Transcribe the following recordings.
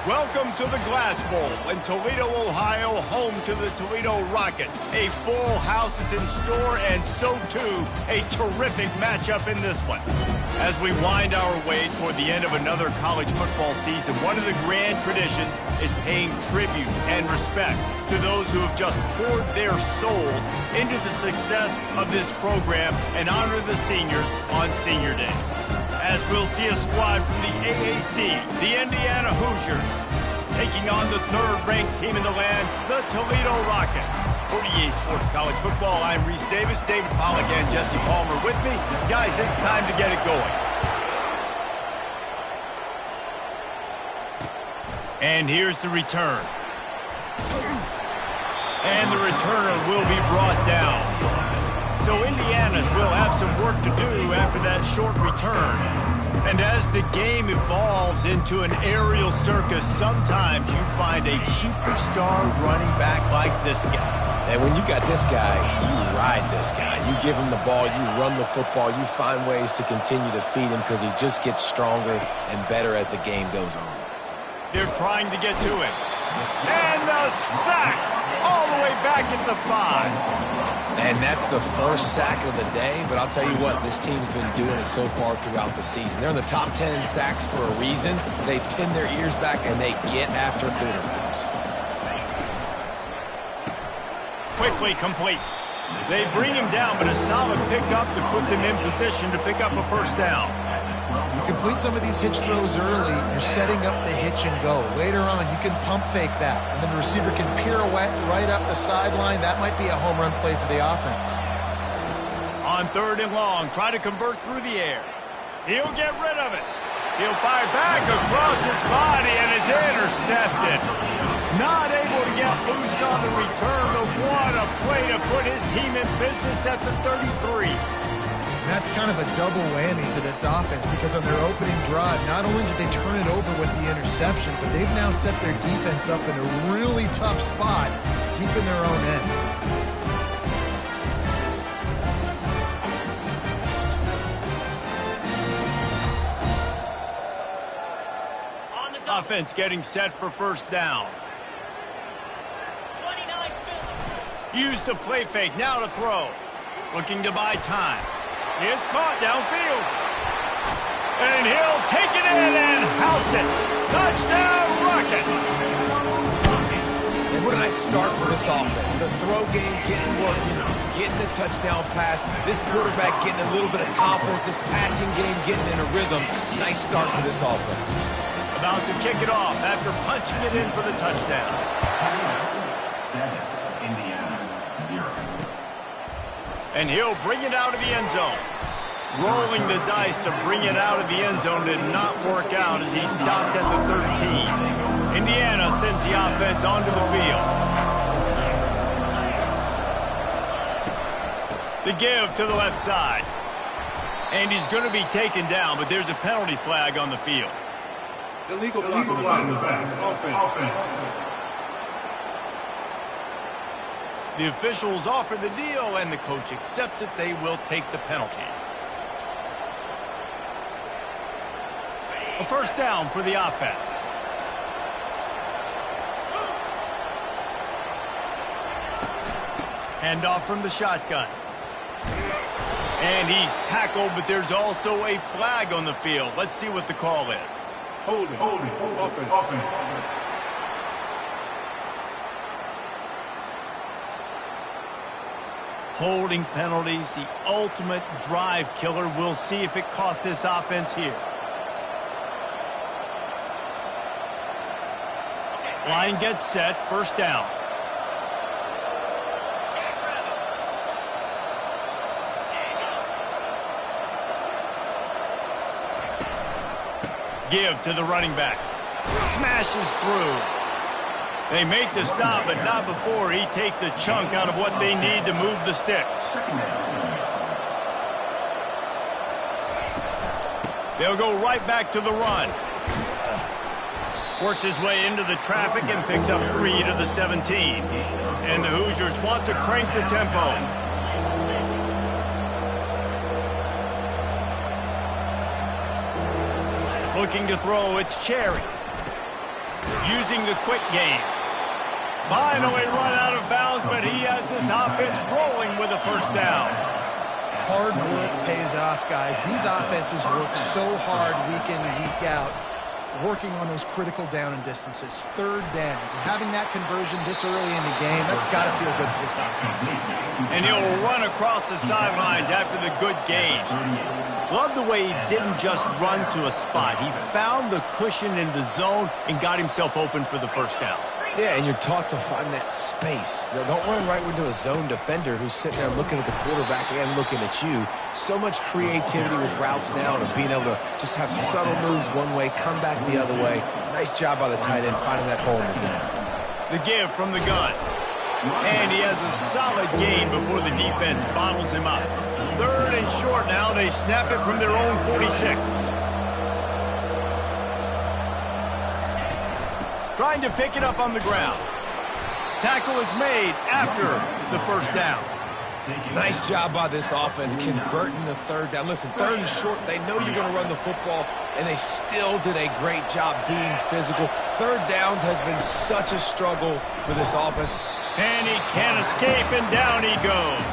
Welcome to the Glass Bowl in Toledo, Ohio, home to the Toledo Rockets. A full house is in store, and so too a terrific matchup in this one. As we wind our way toward the end of another college football season, one of the grand traditions is paying tribute and respect to those who have just poured their souls into the success of this program and honor the seniors on Senior Day. As we'll see a squad from the AAC, the Indiana Hoosiers, taking on the third-ranked team in the land, the Toledo Rockets. For EA Sports College Football, I'm Reese Davis, David Pollack, and Jesse Palmer with me. Guys, it's time to get it going. And here's the return. And the returner will be brought down. So Indiana's will have some work to do after that short return. And as the game evolves into an aerial circus, sometimes you find a superstar running back like this guy. And when you got this guy, you ride this guy. You give him the ball, you run the football, you find ways to continue to feed him because he just gets stronger and better as the game goes on. They're trying to get to him. And the sack all the way back at the 5. And that's the first sack of the day, but I'll tell you what, this team's been doing it so far throughout the season. They're in the top 10 in sacks for a reason. They pin their ears back and they get after quarterbacks. Quickly complete. They bring him down, but a solid pickup to put them in position to pick up a first down. You complete some of these hitch throws early, you're setting up the hitch and go. Later on, you can pump fake that, and then the receiver can pirouette right up the sideline. That might be a home run play for the offense. On 3rd and long, try to convert through the air. He'll get rid of it. He'll fire back across his body, and it's intercepted. Not able to get loose on the return, but what a play to put his team in business at the 33. That's kind of a double whammy for this offense because on their opening drive, not only did they turn it over with the interception, but they've now set their defense up in a really tough spot deep in their own end. Offense getting set for first down. Use the play fake, now to throw. Looking to buy time. It's caught downfield. And he'll take it in and house it. Touchdown, Rockets. And what a nice start for this offense. The throw game getting working, getting the touchdown pass. This quarterback getting a little bit of confidence. This passing game getting in a rhythm. Nice start for this offense. About to kick it off after punching it in for the touchdown. 7, Indiana, 0. And he'll bring it out of the end zone. Rolling the dice to bring it out of the end zone did not work out as he stopped at the 13. Indiana sends the offense onto the field. The give to the left side. And he's going to be taken down, but there's a penalty flag on the field. Illegal block in the back. Offense. The officials offer the deal, and the coach accepts it. They will take the penalty. A first down for the offense. Handoff from the shotgun. And he's tackled, but there's also a flag on the field. Let's see what the call is. Holding. Offense. Holding penalties, the ultimate drive killer. We'll see if it costs this offense here. Line gets set, first down. Give to the running back. Smashes through. They make the stop, but not before he takes a chunk out of what they need to move the sticks. They'll go right back to the run. Works his way into the traffic and picks up 3 to the 17. And the Hoosiers want to crank the tempo. Looking to throw, it's Cherry. using the quick game. Finally run out of bounds, but he has this offense rolling with a first down. Hard work pays off, guys. These offenses work so hard week in and week out, working on those critical down and distances, third downs. And having that conversion this early in the game, that's got to feel good for this offense. And he'll run across the sidelines after the good gain. Love the way he didn't just run to a spot. He found the cushion in the zone and got himself open for the first down. Yeah, and you're taught to find that space. Don't run right into a zone defender who's sitting there looking at the quarterback and looking at you. So much creativity with routes now and being able to just have subtle moves one way, come back the other way. Nice job by the tight end finding that hole in the zone. The give from the gun. And he has a solid gain before the defense bottles him up. Third and short now. They snap it from their own 46. Trying to pick it up on the ground. Tackle is made after the first down. Nice job by this offense converting the third down. Listen, third and short, they know you're going to run the football, and they still did a great job being physical. Third downs has been such a struggle for this offense. And he can't escape, and down he goes.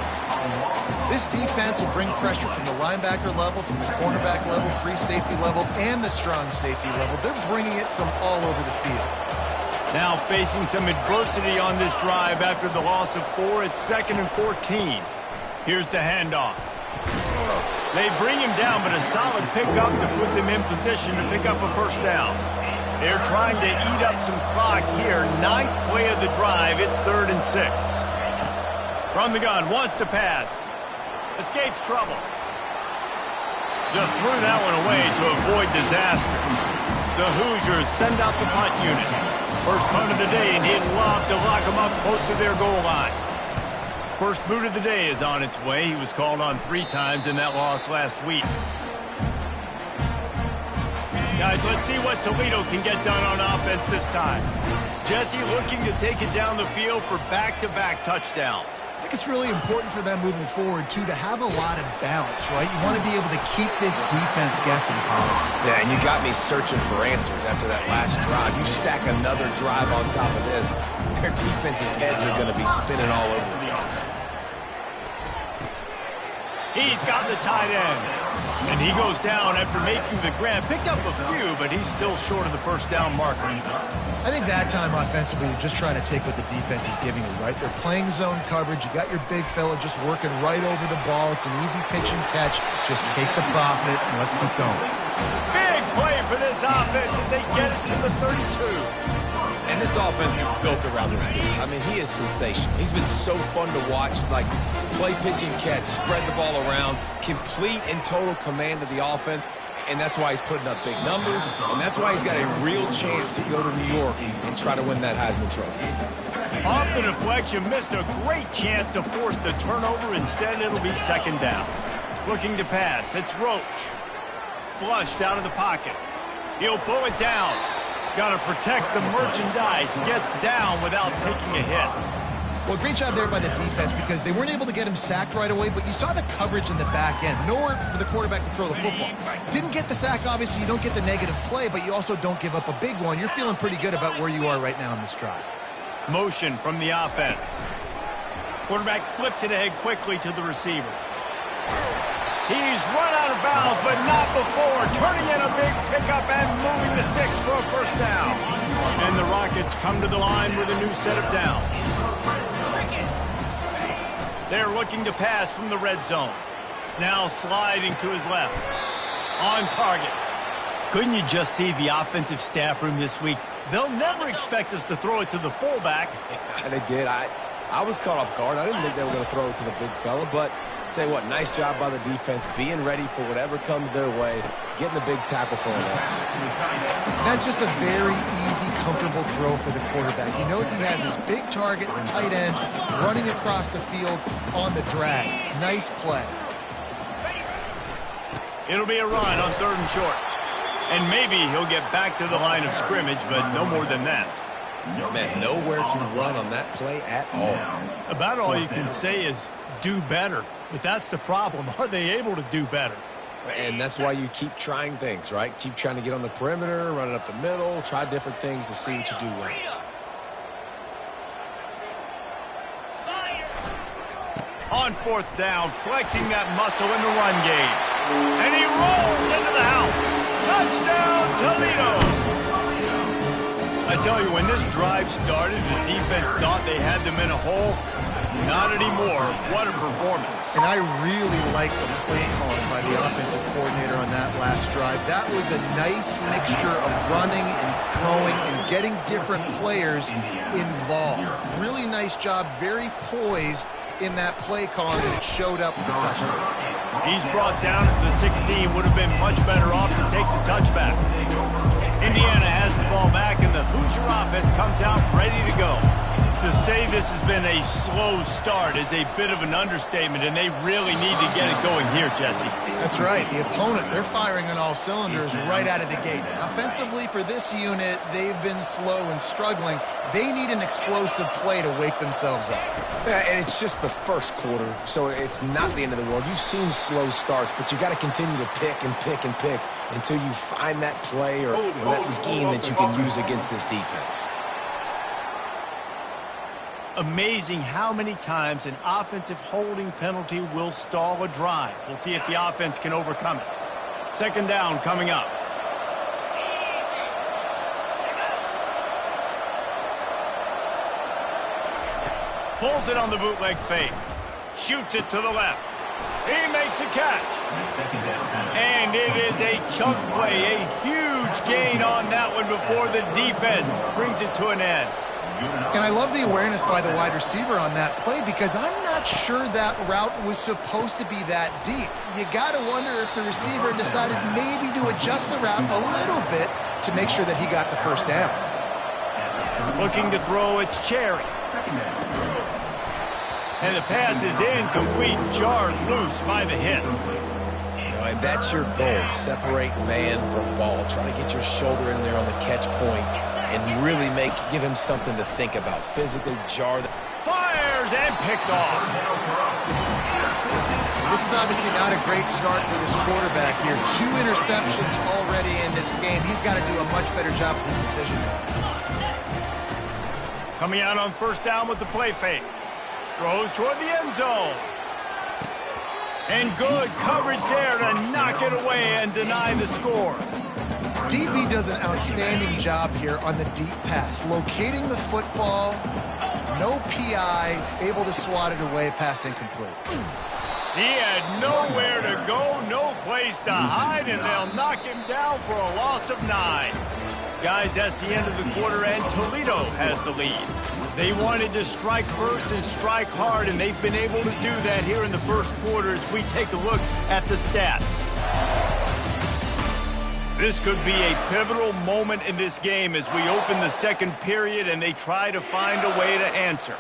This defense will bring pressure from the linebacker level, from the cornerback level, free safety level, and the strong safety level. They're bringing it from all over the field. Now facing some adversity on this drive after the loss of 4. It's 2nd and 14. Here's the handoff. They bring him down, but a solid pickup to put them in position to pick up a first down. They're trying to eat up some clock here. 9th play of the drive. It's 3rd and 6. From the gun, wants to pass. Escapes trouble. Just threw that one away to avoid disaster. The Hoosiers send out the punt unit. First punt of the day, and he'd love to lock them up close to their goal line. First boot of the day is on its way. He was called on 3 times in that loss last week. Guys, let's see what Toledo can get done on offense this time. Jesse looking to take it down the field for back-to-back touchdowns. I think it's really important for them moving forward, too, to have a lot of balance, right? You want to be able to keep this defense guessing, Paul. Yeah, and you got me searching for answers after that last drive. You stack another drive on top of this, their defense's heads are going to be spinning all over the place. He's got the tight end. And he goes down after making the grab. Picked up a few, but he's still short of the first down marker. I think that time offensively, you're just trying to take what the defense is giving you, right? They're playing zone coverage. You got your big fella just working right over the ball. It's an easy pitch and catch. Just take the profit and let's keep going. Big play for this offense as they get it to the 32. And this offense is built around this dude. I mean, he is sensational. He's been so fun to watch, like play, pitch, and catch, spread the ball around, complete and total command of the offense, and that's why he's putting up big numbers, and that's why he's got a real chance to go to New York and try to win that Heisman Trophy. Off the deflection, missed a great chance to force the turnover. Instead, it'll be 2nd down. Looking to pass, it's Roach. Flushed out of the pocket. He'll pull it down. Got to protect the merchandise. Gets down without taking a hit. Well, great job there by the defense because they weren't able to get him sacked right away, but you saw the coverage in the back end. Nowhere for the quarterback to throw the football. Didn't get the sack, obviously. You don't get the negative play, but you also don't give up a big one. You're feeling pretty good about where you are right now in this drive. Motion from the offense. Quarterback flips it ahead quickly to the receiver. He's run out of bounds, but not before. Turning in a big pickup and moving the sticks for a first down. And the Rockets come to the line with a new set of downs. They're looking to pass from the red zone. Now sliding to his left. On target. Couldn't you just see the offensive staff room this week? They'll never expect us to throw it to the fullback. Yeah, they did. I was caught off guard. I didn't think they were going to throw it to the big fella, but tell you what, nice job by the defense, being ready for whatever comes their way, getting the big tackle for a loss. That's just a very easy, comfortable throw for the quarterback. He knows he has his big target, the tight end, running across the field on the drag. Nice play. It'll be a run on 3rd and short. And maybe he'll get back to the line of scrimmage, but no more than that. Man, nowhere to run on that play at all. About all you can say is do better. But that's the problem. Are they able to do better? And that's why you keep trying things, right? Keep trying to get on the perimeter, run it up the middle, try different things to see what you do well. On fourth down, flexing that muscle in the run game. And he rolls into the house. Touchdown, Toledo! I tell you, when this drive started, the defense thought they had them in a hole. Not anymore. What a performance. And I really like the play calling by the offensive coordinator on that last drive. That was a nice mixture of running and throwing and getting different players involved. Really nice job, very poised in that play calling, and it showed up with a touchdown. He's brought down at the 16. Would have been much better off to take the touchback. Indiana has the ball back, and the Hoosier offense comes out ready to go. To say this has been a slow start is a bit of an understatement, and they really need to get it going here, Jesse. That's right. The opponent, they're firing on all cylinders right out of the gate. Offensively, for this unit, they've been slow and struggling. They need an explosive play to wake themselves up. Yeah, and it's just the first quarter, so it's not the end of the world. You've seen slow starts, but you got to continue to pick and pick and pick until you find that play or that scheme that you can use against this defense. Amazing how many times an offensive holding penalty will stall a drive. We'll see if the offense can overcome it. Second down coming up. Pulls it on the bootleg fake. Shoots it to the left. He makes a catch. And it is a chunk play. A huge gain on that one before the defense brings it to an end. And I love the awareness by the wide receiver on that play, because I'm not sure that route was supposed to be that deep. You got to wonder if the receiver decided maybe to adjust the route a little bit to make sure that he got the first down. Looking to throw, it's Cherry. And the pass is incomplete, jarred loose by the hit. And that's your goal, separate man from ball. Try to get your shoulder in there on the catch point and really give him something to think about. Physically jar the... Fires and picked off. This is obviously not a great start for this quarterback here. 2 interceptions already in this game. He's got to do a much better job with his decision. Coming out on first down with the play fake. Throws toward the end zone. And good coverage there to knock it away and deny the score. DB does an outstanding job here on the deep pass, locating the football, no PI, able to swat it away, pass incomplete. He had nowhere to go, no place to hide, and they'll knock him down for a loss of 9. Guys, that's the end of the quarter, and Toledo has the lead. They wanted to strike first and strike hard, and they've been able to do that here in the first quarter as we take a look at the stats. This could be a pivotal moment in this game as we open the second period and they try to find a way to answer.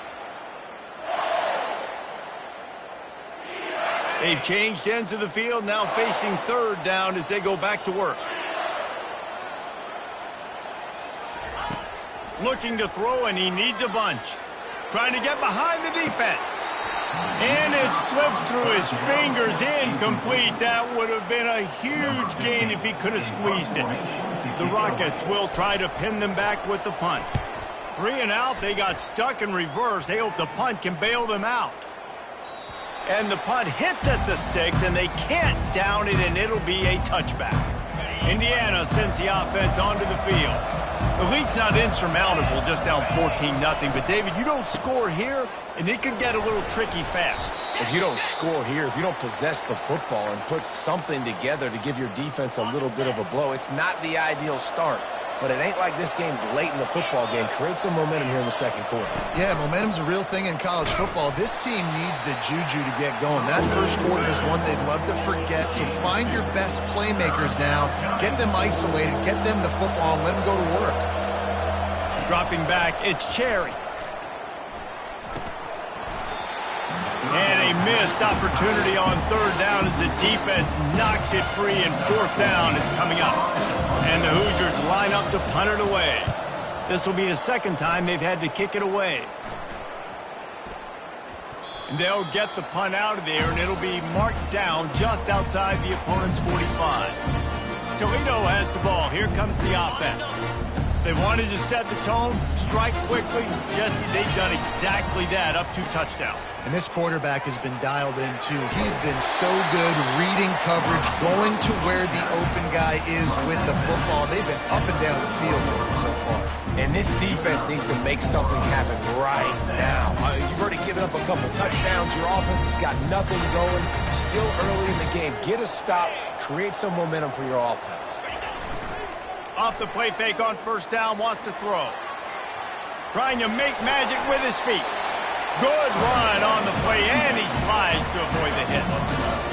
They've changed ends of the field, now facing third down as they go back to work. Looking to throw, and he needs a bunch. Trying to get behind the defense. And it slips through his fingers, incomplete. That would have been a huge gain if he could have squeezed it. The Rockets will try to pin them back with the punt. 3 and out, they got stuck in reverse. They hope the punt can bail them out. And the punt hits at the 6, and they can't down it, and it'll be a touchback. Indiana sends the offense onto the field. The lead's not insurmountable, just down 14-0. But, David, you don't score here, and it could get a little tricky fast. If you don't score here, if you don't possess the football and put something together to give your defense a little bit of a blow, it's not the ideal start. But it ain't like this game's late in the football game. Create some momentum here in the second quarter. Yeah, momentum's a real thing in college football. This team needs the juju to get going. That first quarter is one they'd love to forget. So find your best playmakers now. Get them isolated. Get them the football and let them go to work. Dropping back, it's Cherry. And a missed opportunity on third down as the defense knocks it free, and fourth down is coming up. And the Hoosiers line up to punt it away. This will be the second time they've had to kick it away. They'll get the punt out of there, and it'll be marked down just outside the opponent's 45. Toledo has the ball. Here comes the offense. They wanted to set the tone, strike quickly. Jesse, they've done exactly that up to touchdown. And this quarterback has been dialed in, too. He's been so good reading coverage, going to where the open guy is with the football. They've been up and down the field so far. And this defense needs to make something happen right now. You've already given up a couple touchdowns. Your offense has got nothing going. Still early in the game. Get a stop. Create some momentum for your offense. Off the play fake on first down, wants to throw. Trying to make magic with his feet. Good run on the play, and he slides to avoid the hit.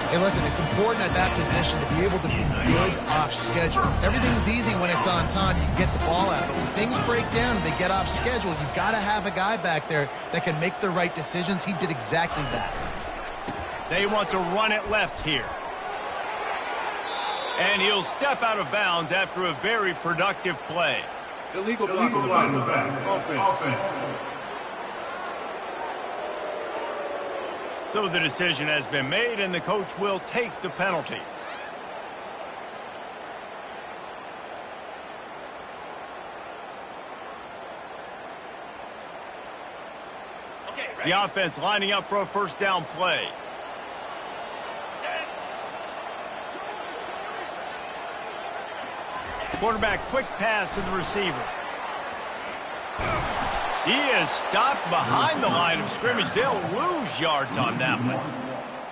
Hey, listen, it's important at that position to be able to be good off schedule. Everything's easy when it's on time. You can get the ball out. But when things break down and they get off schedule, you've got to have a guy back there that can make the right decisions. He did exactly that. They want to run it left here. And he'll step out of bounds after a very productive play. Illegal block in the back. Offense. So the decision has been made, and the coach will take the penalty. The offense lining up for a first down play. Quarterback, quick pass to the receiver. He is stopped behind the line of scrimmage. They'll lose yards on that one.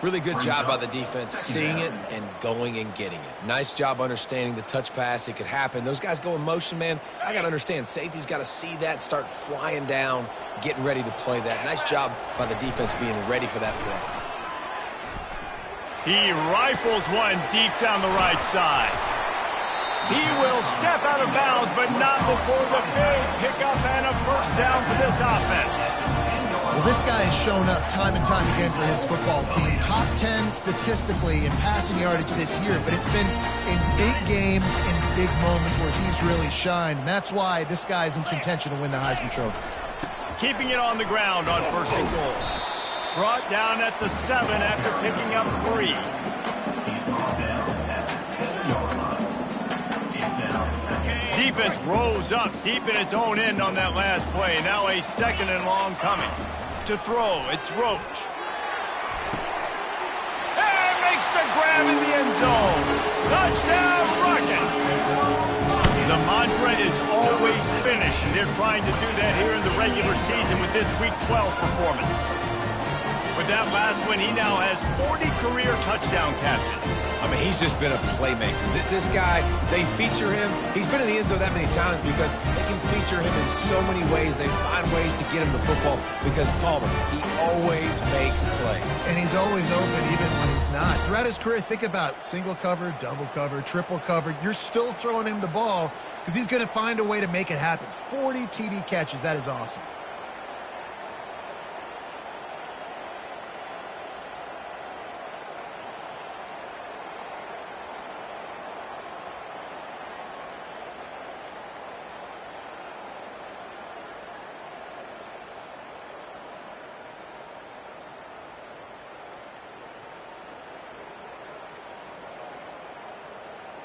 Really good job by the defense, seeing it and going and getting it. Nice job understanding the touch pass. It could happen. Those guys go in motion, man. I got to understand, safety's got to see that, start flying down, getting ready to play that. Nice job by the defense being ready for that play. He rifles one deep down the right side. He will step out of bounds, but not before the big pickup and a first down for this offense. Well, this guy has shown up time and time again for his football team. Top 10 statistically in passing yardage this year, but it's been in big games, in big moments where he's really shined. And that's why this guy is in contention to win the Heisman Trophy. Keeping it on the ground on first and goal. Brought down at the 7 after picking up 3. Defense rose up deep in its own end on that last play. Now a second and long coming. To throw, it's Roach. And makes the grab in the end zone. Touchdown, Rockets! The mantra is always finish. They're trying to do that here in the regular season with this Week 12 performance. With that last one, he now has 40 career touchdown catches. I mean, he's just been a playmaker. This guy, they feature him. He's been in the end zone that many times because they can feature him in so many ways. They find ways to get him the football because, Palmer, he always makes plays. And he's always open even when he's not. Throughout his career, think about single cover, double cover, triple cover. You're still throwing him the ball because he's going to find a way to make it happen. 40 TD catches. That is awesome.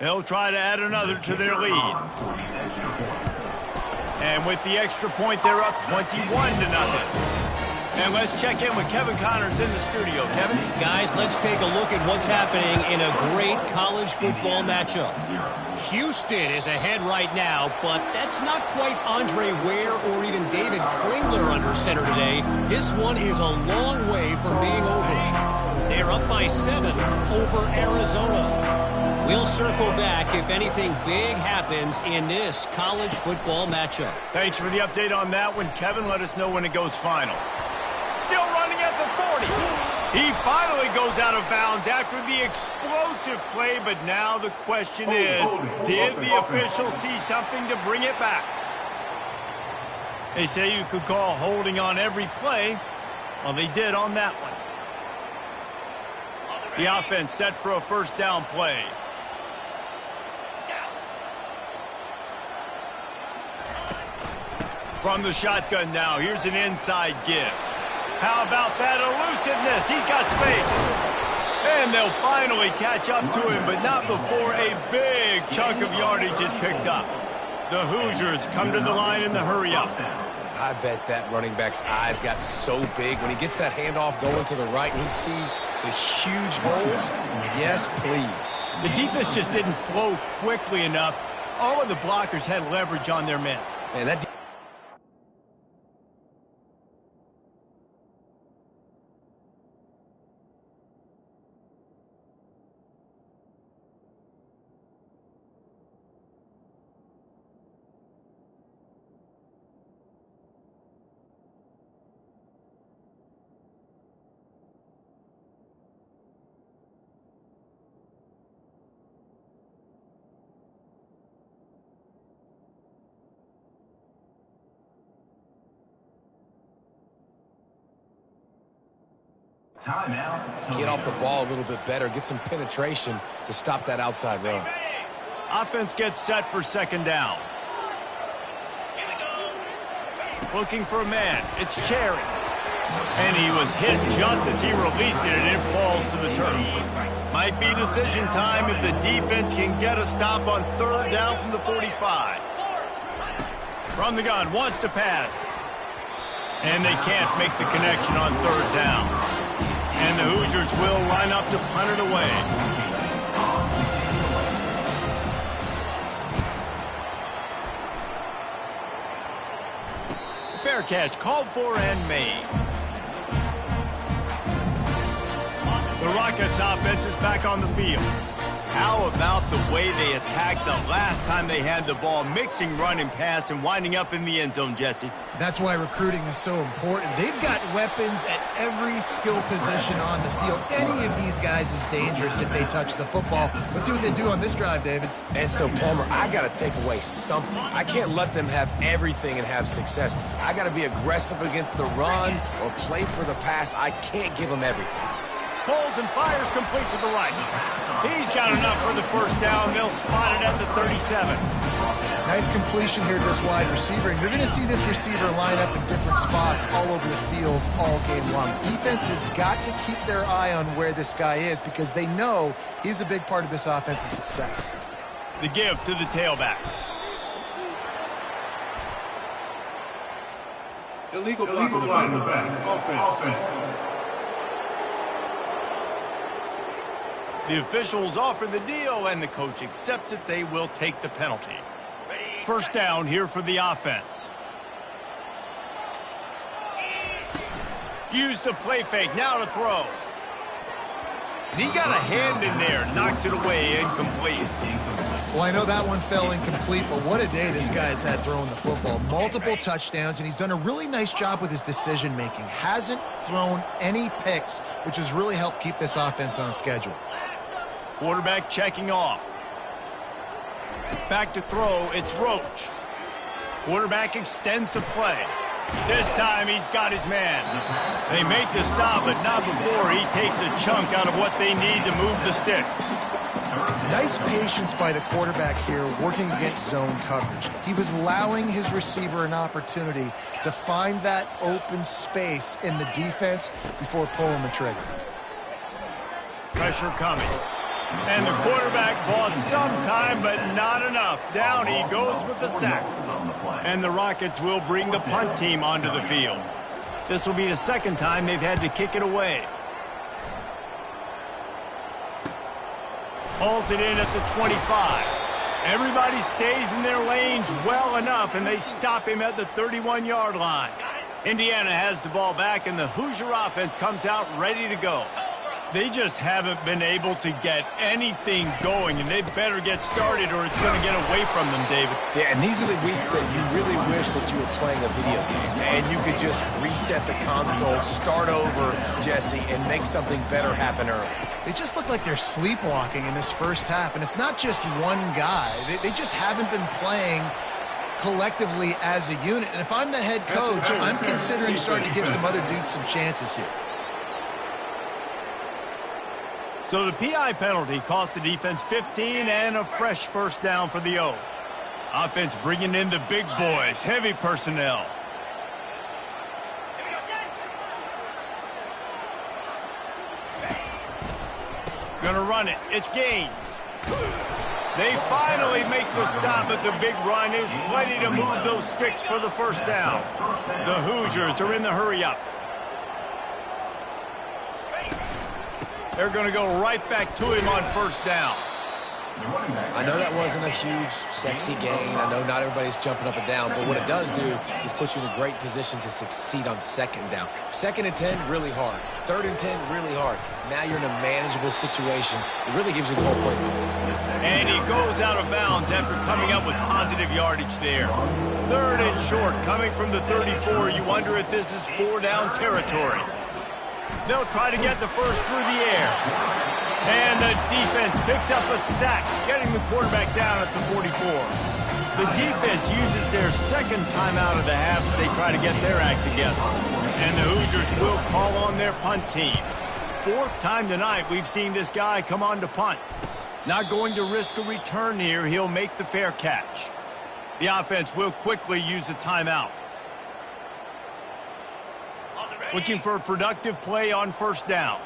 They'll try to add another to their lead. And with the extra point, they're up 21-0. And let's check in with Kevin Connors in the studio. Kevin? Guys, let's take a look at what's happening in a great college football matchup. Houston is ahead right now, but that's not quite Andre Ware or even David Klingler under center today. This one is a long way from being over. They're up by 7 over Arizona. We'll circle back if anything big happens in this college football matchup. Thanks for the update on that one, Kevin. Let us know when it goes final. Still running at the 40. He finally goes out of bounds after the explosive play, but now the question is, did the official see something to bring it back? They say you could call holding on every play. Well, they did on that one. The offense set for a first down play. From the shotgun now, here's an inside give. How about that elusiveness? He's got space. And they'll finally catch up to him, but not before a big chunk of yardage is picked up. The Hoosiers come to the line in the hurry-up. I bet that running back's eyes got so big when he gets that handoff going to the right and he sees the huge holes. Yes, please. The defense just didn't flow quickly enough. All of the blockers had leverage on their men. Man, that Timeout. get off the ball a little bit better, get some penetration to stop that outside run. Offense gets set for second down. Looking for a man. It's Cherry. And he was hit just as he released it, and it falls to the turf. Might be decision time if the defense can get a stop on third down from the 45. From the gun, wants to pass. And they can't make the connection on third down. And the Hoosiers will line up to punt it away. Fair catch, called for and made. The Rockets offense is back on the field. How about the way they attacked the last time they had the ball, mixing run and pass and winding up in the end zone, Jesse? That's why recruiting is so important. They've got weapons at every skill position on the field. Any of these guys is dangerous if they touch the football. Let's see what they do on this drive, David. And so, Palmer, I got to take away something. I can't let them have everything and have success. I got to be aggressive against the run or play for the pass. I can't give them everything. Holds and fires complete to the right. He's got enough for the first down. They'll spot it at the 37. Nice completion here to this wide receiver. And you're going to see this receiver line up in different spots all over the field all game long. Defense has got to keep their eye on where this guy is because they know he's a big part of this offense's success. The give to the tailback. Illegal block in the back. Offense. The officials offer the deal, and the coach accepts it. They will take the penalty. First down here for the offense. Use the play fake. Now to throw. And he got a hand in there. Knocks it away. Incomplete. Well, I know that one fell incomplete, but what a day this guy's had throwing the football. Multiple touchdowns, and he's done a really nice job with his decision-making. Hasn't thrown any picks, which has really helped keep this offense on schedule. Quarterback checking off. Back to throw, it's Roach. Quarterback extends the play. This time he's got his man. They make the stop, but not before he takes a chunk out of what they need to move the sticks. Nice patience by the quarterback here working against zone coverage. He was allowing his receiver an opportunity to find that open space in the defense before pulling the trigger. Pressure coming. And the quarterback bought some time, but not enough. Down he goes with the sack. And the Rockets will bring the punt team onto the field. This will be the second time they've had to kick it away. Hauls it in at the 25. Everybody stays in their lanes well enough, and they stop him at the 31-yard line. Indiana has the ball back, and the Hoosier offense comes out ready to go. They just haven't been able to get anything going, and they better get started or it's going to get away from them, David. Yeah, and these are the weeks that you really wish that you were playing a video game, and you could just reset the console, start over, Jesse, and make something better happen early. They just look like they're sleepwalking in this first half, and it's not just one guy. They just haven't been playing collectively as a unit. And if I'm the head coach, I'm considering starting to give some other dudes some chances here. So the PI penalty cost the defense 15 and a fresh first down for the O. Offense bringing in the big boys, heavy personnel. Gonna run it. It's Gaines. They finally make the stop, but the big run is plenty to move those sticks for the first down. The Hoosiers are in the hurry-up. They're going to go right back to him on first down. I know that wasn't a huge, sexy gain. I know not everybody's jumping up and down, but what it does do is put you in a great position to succeed on second down. 2nd and 10, really hard. 3rd and 10, really hard. Now you're in a manageable situation. It really gives you the whole playbook. And he goes out of bounds after coming up with positive yardage there. 3rd and short, coming from the 34. You wonder if this is 4-down territory. They'll try to get the first through the air. And the defense picks up a sack, getting the quarterback down at the 44. The defense uses their second timeout of the half as they try to get their act together. And the Hoosiers will call on their punt team. 4th time tonight we've seen this guy come on to punt. Not going to risk a return here. He'll make the fair catch. The offense will quickly use a timeout. Looking for a productive play on first down.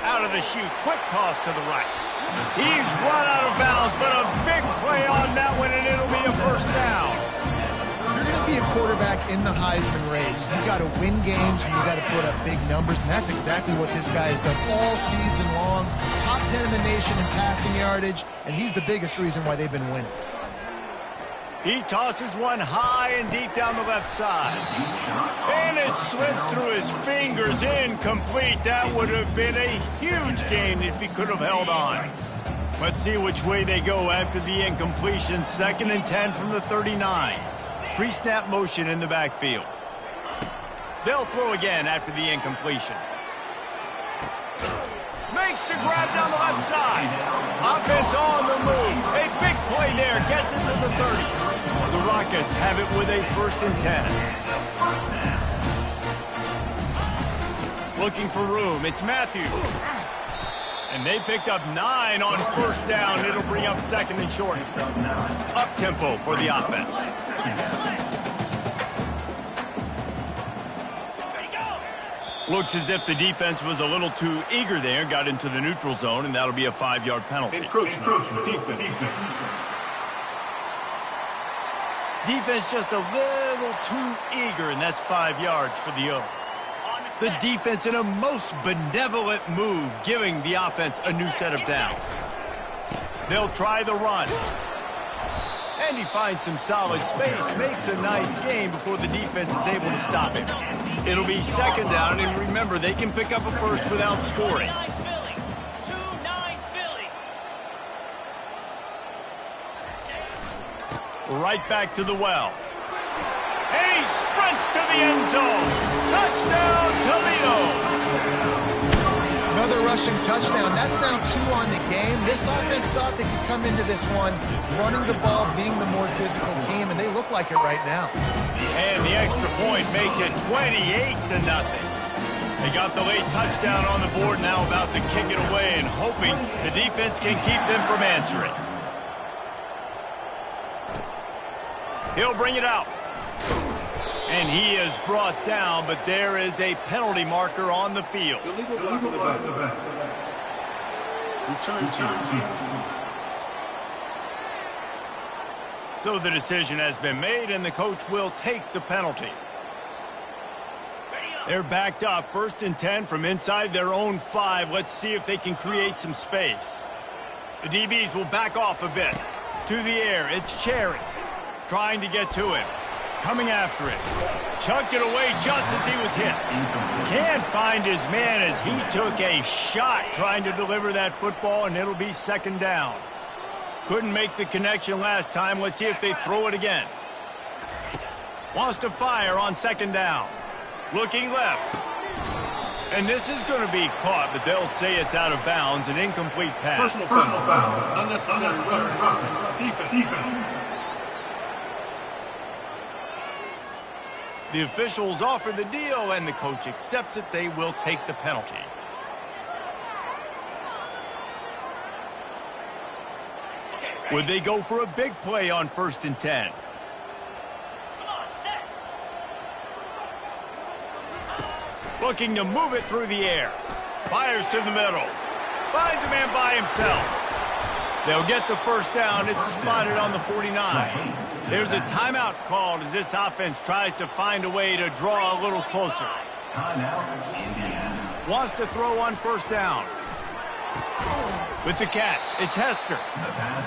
Out of the chute, quick toss to the right. He's run out of bounds, but a big play on that one, and it'll be a first down. You're going to be a quarterback in the Heisman race. You got to win games, and you got to put up big numbers, and that's exactly what this guy has done all season long. Top 10 in the nation in passing yardage, and he's the biggest reason why they've been winning. He tosses one high and deep down the left side. And it slips through his fingers, incomplete. That would have been a huge gain if he could have held on. Let's see which way they go after the incompletion. 2nd and 10 from the 39. Pre-snap motion in the backfield. They'll throw again after the incompletion. Makes the grab down the left side. Offense on the move. A big play there. Gets it to the 30. The Rockets have it with a 1st and 10. Looking for room. It's Matthews. And they picked up 9 on first down. It'll bring up 2nd and short. Up-tempo for the offense. Looks as if the defense was a little too eager there, got into the neutral zone, and that'll be a 5-yard penalty. Encroachment. Defense just a little too eager, and that's 5 yards for the O. The defense in a most benevolent move, giving the offense a new set of downs. They'll try the run. And he finds some solid space, makes a nice gain before the defense is able to stop him. It'll be 2nd down, and remember, they can pick up a first without scoring. Right back to the well. And he sprints to the end zone. Touchdown, Toledo! Another rushing touchdown. That's now 2 on the game. This offense thought they could come into this one running the ball, being the more physical team, and they look like it right now. And the extra point makes it 28-0. They got the late touchdown on the board, now about to kick it away and hoping the defense can keep them from answering. He'll bring it out. And he is brought down, but there is a penalty marker on the field. Illegal block in the back. Return team. So the decision has been made, and the coach will take the penalty. They're backed up, 1st and 10 from inside their own 5. Let's see if they can create some space. The DBs will back off a bit. To the air, it's Cherry. Trying to get to him. Coming after it. Chucked it away just as he was hit. Can't find his man as he took a shot trying to deliver that football, and it'll be 2nd down. Couldn't make the connection last time. Let's see if they throw it again. Wants to fire on 2nd down. Looking left. And this is going to be caught, but they'll say it's out of bounds. An incomplete pass. Personal foul. Unnecessary roughing. Defense. The officials offer the deal, and the coach accepts it. They will take the penalty. Would they go for a big play on 1st and 10? Looking to move it through the air. Fires to the middle. Finds a man by himself. They'll get the first down. It's spotted on the 49. There's a timeout called as this offense tries to find a way to draw a little closer. Wants to throw on first down. With the catch, it's Hester.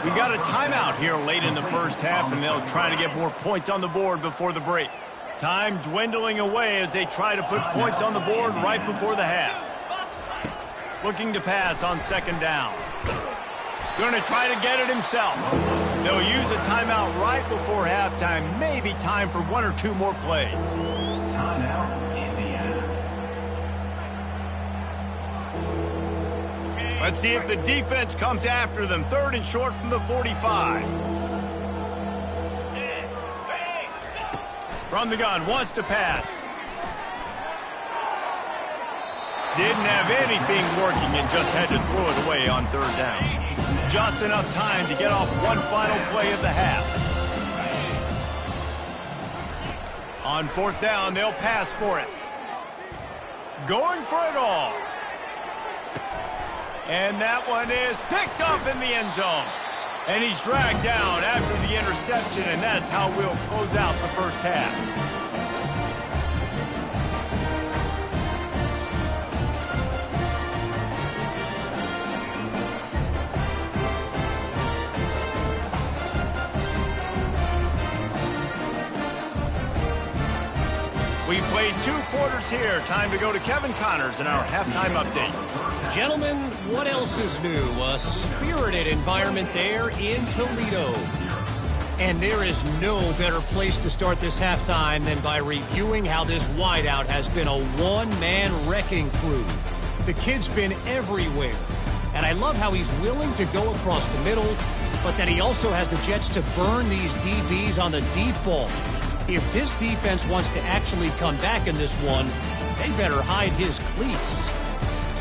We got a timeout here late in the first half, and they'll try to get more points on the board before the break. Time dwindling away as they try to put points on the board right before the half. Looking to pass on second down. Going to try to get it himself. They'll use a timeout right before halftime. Maybe time for one or two more plays. Let's see if the defense comes after them. Third and short from the 45. From the gun, wants to pass. Didn't have anything working and just had to throw it away on third down. Just enough time to get off one final play of the half. On fourth down, they'll pass for it. Going for it all. And that one is picked up in the end zone. And he's dragged down after the interception, and that's how we'll close out the first half. We played 2 quarters here. Time to go to Kevin Connors in our halftime update. Gentlemen, what else is new? A spirited environment there in Toledo. And there is no better place to start this halftime than by reviewing how this wideout has been a one-man wrecking crew. The kid's been everywhere. And I love how he's willing to go across the middle, but that he also has the jets to burn these DBs on the deep ball. If this defense wants to actually come back in this one, they better hide his cleats.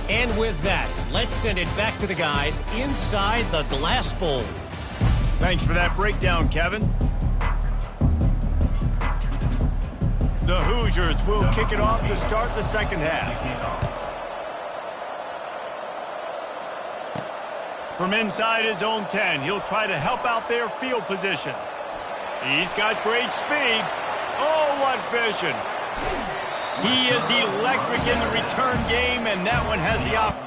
And with that, let's send it back to the guys inside the glass bowl. Thanks for that breakdown, Kevin. The Hoosiers will kick it off to start the second half. From inside his own 10, he'll try to help out their field position. He's got great speed. Oh, what vision. He is electric in the return game, and that one has the opportunity.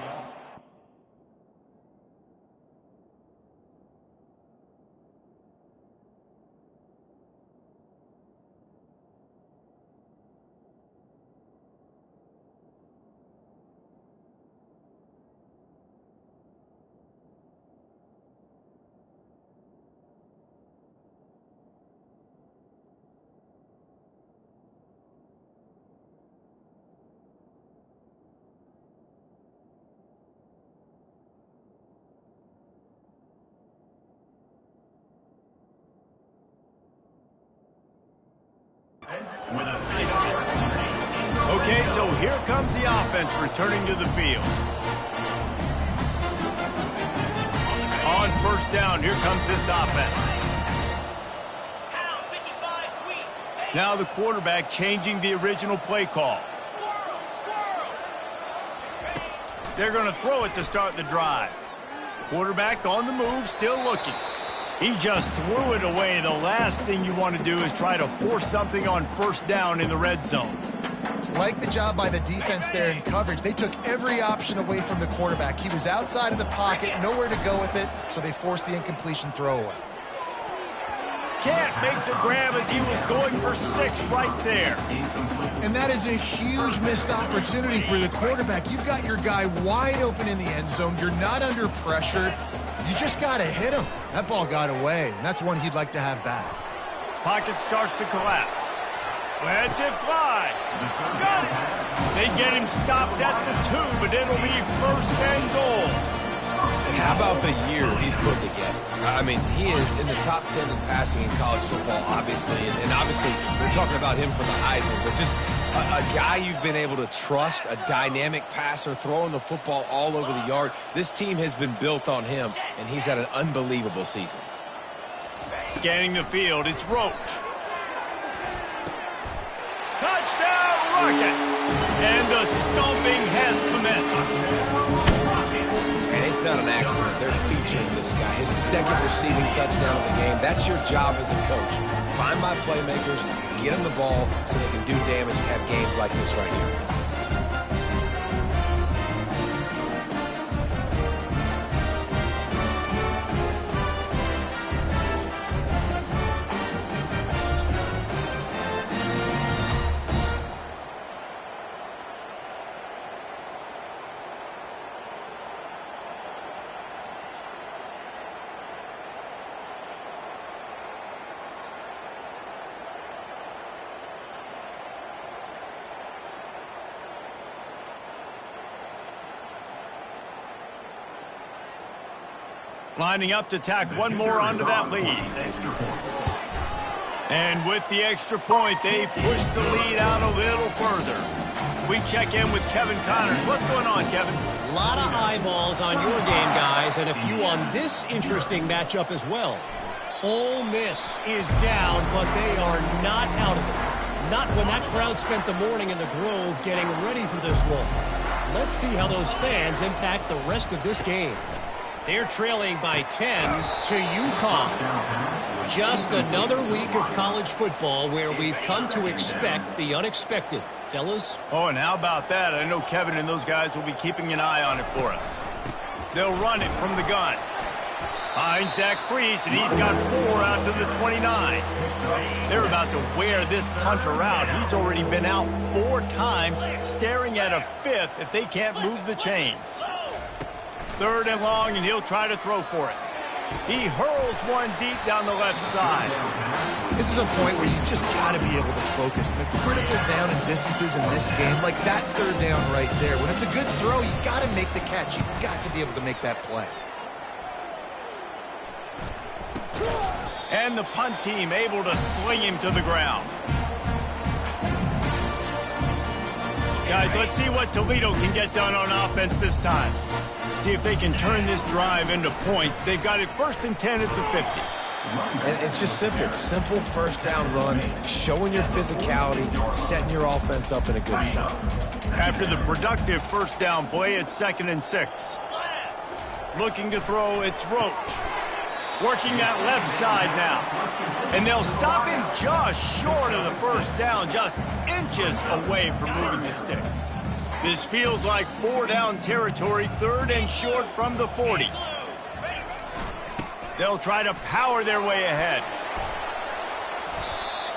Okay, so here comes the offense returning to the field. On first down, here comes this offense. Now the quarterback changing the original play call. They're going to throw it to start the drive. Quarterback on the move, still looking. He just threw it away. The last thing you want to do is try to force something on first down in the red zone. Like the job by the defense there in coverage. They took every option away from the quarterback. He was outside of the pocket, nowhere to go with it, so they forced the incompletion throwaway. Can't make the grab as he was going for 6 right there. And that is a huge missed opportunity for the quarterback. You've got your guy wide open in the end zone. You're not under pressure. You just got to hit him. That ball got away, and that's one he'd like to have back. Pocket starts to collapse. Lets it fly. Got it. They get him stopped at the 2, but it'll be first and goal. And how about the year he's put together? I mean, he is in the top 10 in passing in college football, obviously. And obviously, we're talking about him for the Heisman, but just a guy you've been able to trust, a dynamic passer, throwing the football all over the yard. This team has been built on him, and he's had an unbelievable season. Scanning the field, it's Roach. Touchdown, Rockets. And the stomping has commenced. And it's not an accident. They're featuring this guy. His second receiving touchdown of the game. That's your job as a coach. Find my playmakers, get them the ball so they can do damage and have games like this right here. Lining up to tack one more onto that lead. And with the extra point, they push the lead out a little further. We check in with Kevin Connors. What's going on, Kevin? A lot of eyeballs on your game, guys, and a few on this interesting matchup as well. Ole Miss is down, but they are not out of it. Not when that crowd spent the morning in the Grove getting ready for this one. Let's see how those fans impact the rest of this game. They're trailing by 10 to UConn. Just another week of college football where we've come to expect the unexpected. Fellas? Oh, and how about that? I know Kevin and those guys will be keeping an eye on it for us. They'll run it from the gun. Finds Zach Priest, and he's got 4 out to the 29. They're about to wear this punter out. He's already been out 4 times, staring at a 5th if they can't move the chains. 3rd and long, and he'll try to throw for it. He hurls one deep down the left side. This is a point where you just got to be able to focus. The critical down and distances in this game, like that 3rd down right there. When it's a good throw, you got to make the catch. You've got to be able to make that play. And the punt team able to sling him to the ground. Guys, let's see what Toledo can get done on offense this time. See if they can turn this drive into points. They've got it 1st and 10 at the 50. And it's just simple. Simple 1st down run, showing your physicality, setting your offense up in a good spot. After the productive 1st down play, it's 2nd and 6. Looking to throw, it's Roach. Working that left side now. And they'll stop him just short of the 1st down, just inches away from moving the sticks. This feels like 4 down territory, 3rd and short from the 40. They'll try to power their way ahead.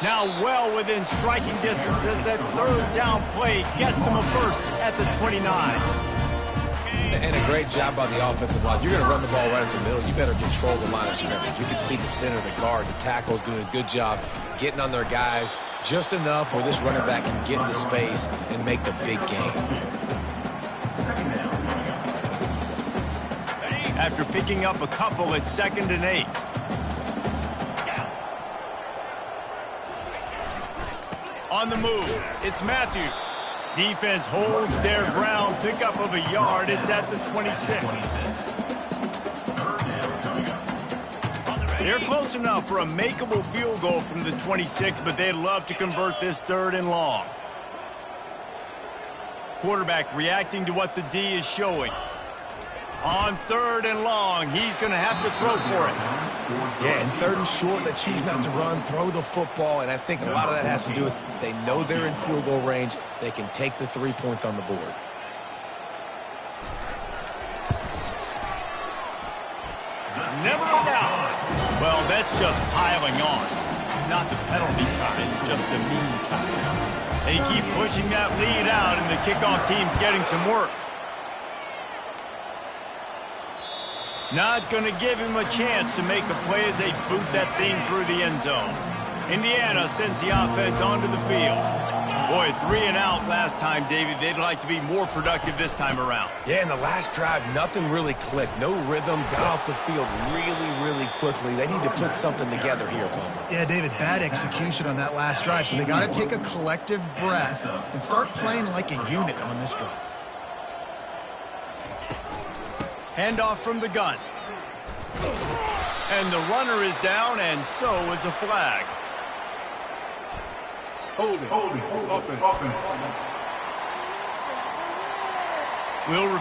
Now well within striking distance as that 3rd down play gets them a 1st at the 29. And a great job by the offensive line. You're going to run the ball right up the middle. You better control the line of scrimmage. You can see the center, the guard, the tackles doing a good job getting on their guys just enough where this running back can get into space and make the big game. After picking up a couple, it's 2nd and 8. On the move, it's Matthew. Defense holds their ground, pickup of a yard. It's at the 26. They're close enough for a makeable field goal from the 26, but they'd love to convert this 3rd and long. Quarterback reacting to what the D is showing. On 3rd and long, he's going to have to throw for it. Yeah, and 3rd and short, they choose not to run, throw the football, and I think a lot of that has to do with they know they're in field goal range. They can take the 3 points on the board. Never a doubt. Well, that's just piling on. Not the penalty kind, just the mean kind. They keep pushing that lead out, and the kickoff team's getting some work. Not going to give him a chance to make a play as they boot that thing through the end zone. Indiana sends the offense onto the field. Boy, 3 and out last time, David. They'd like to be more productive this time around. Yeah, in the last drive, nothing really clicked. No rhythm, got off the field really quickly. They need to put something together here, Palmer. Yeah, David, bad execution on that last drive, so they got to take a collective breath and start playing like a unit on this drive. Handoff from the gun. And the runner is down, and so is a flag. Holding. Offense. Will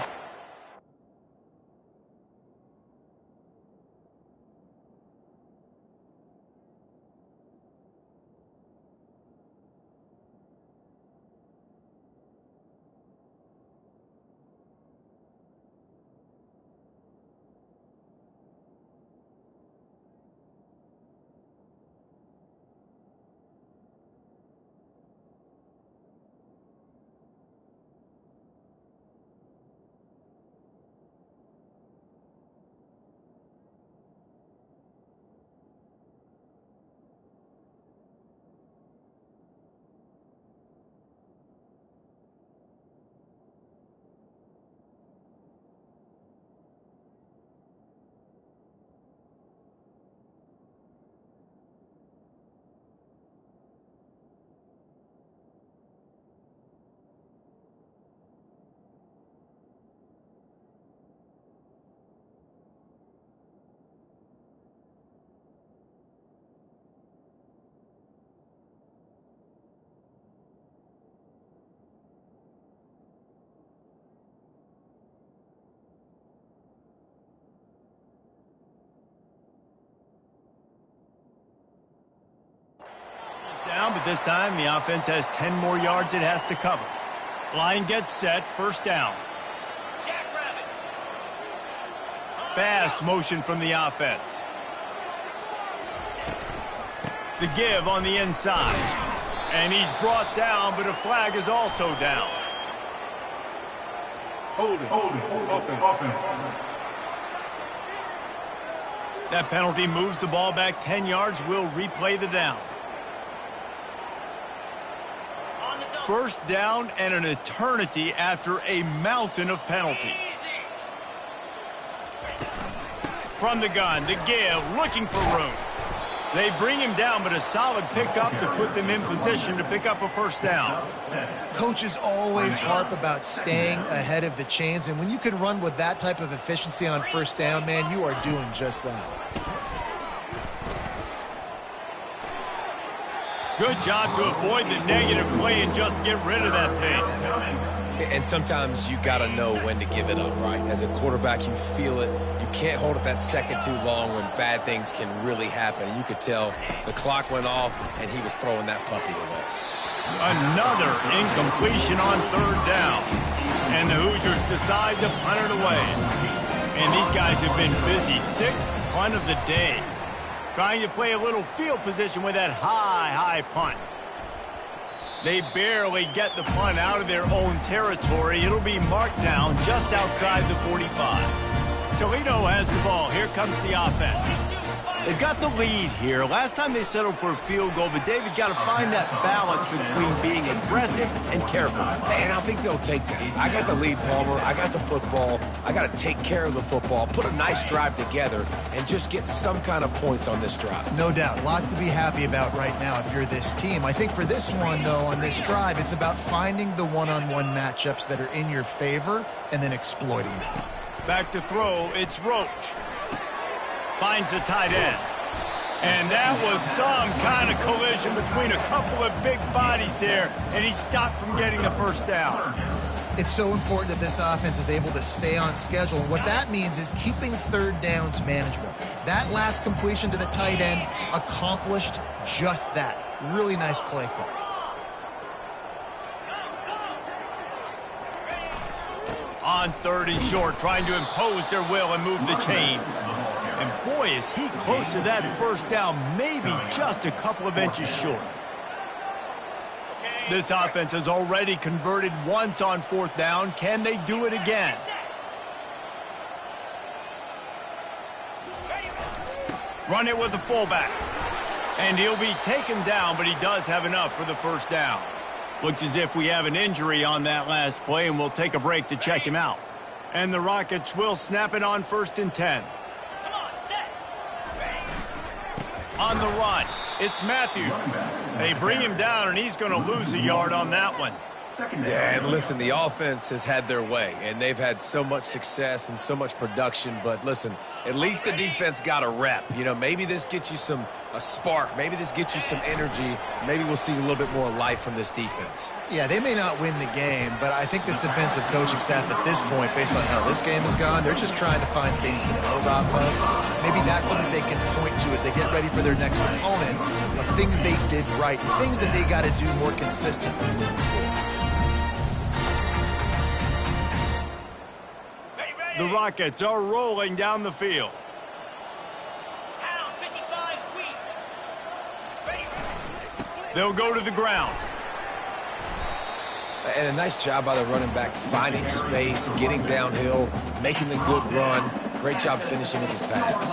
down, but this time the offense has 10 more yards it has to cover. Line gets set, first down. Fast motion from the offense. The give on the inside. And he's brought down, but a flag is also down. Holding. Offense. That penalty moves the ball back 10 yards. We'll replay the down. First down and an eternity after a mountain of penalties. From the gun, the give, looking for room. They bring him down, but a solid pickup to put them in position to pick up a first down. Coaches always harp about staying ahead of the chains, and when you can run with that type of efficiency on first down, man, you are doing just that. Good job to avoid the negative play and just get rid of that thing. And sometimes you got to know when to give it up, right? As a quarterback, you feel it. You can't hold it that second too long when bad things can really happen. You could tell the clock went off, and he was throwing that puppy away. Another incompletion on third down. And the Hoosiers decide to punt it away. And these guys have been busy. Sixth punt of the day. Trying to play a little field position with that high punt. They barely get the punt out of their own territory. It'll be marked down just outside the 45. Toledo has the ball. Here comes the offense. They've got the lead here. Last time they settled for a field goal, but David got to find that balance between being aggressive and careful. And I think they'll take that. I got the lead, Palmer. I got the football. I got to take care of the football, put a nice drive together, and just get some kind of points on this drive. No doubt. Lots to be happy about right now if you're this team. I think for this one, though, on this drive, it's about finding the one-on-one matchups that are in your favor and then exploiting them. Back to throw, it's Roach. Finds the tight end. And that was some kind of collision between a couple of big bodies there, and he stopped from getting the first down. It's so important that this offense is able to stay on schedule, and what that means is keeping third downs manageable. That last completion to the tight end accomplished just that. Really nice play call. On third and short, trying to impose their will and move the chains. And boy, is he close to that first down, maybe just a couple of inches short. This offense has already converted once on fourth down. Can they do it again? Run it with the fullback. And he'll be taken down, but he does have enough for the first down. Looks as if we have an injury on that last play, and we'll take a break to check him out. And the Rockets will snap it on 1st and 10. On the run, it's Matthew. They bring him down, and he's going to lose a yard on that one. Yeah, and listen, the offense has had their way, and they've had so much success and so much production. But listen, at least the defense got a rep. You know, maybe this gets you a spark. Maybe this gets you some energy. Maybe we'll see a little bit more life from this defense. Yeah, they may not win the game, but I think this defensive coaching staff at this point, based on how this game has gone, they're just trying to find things to build off of. Maybe that's something they can point to as they get ready for their next opponent, of things they did right, things that they got to do more consistently moving forward. The Rockets are rolling down the field. They'll go to the ground. And a nice job by the running back, finding space, getting downhill, making a good run. Great job finishing with his pads.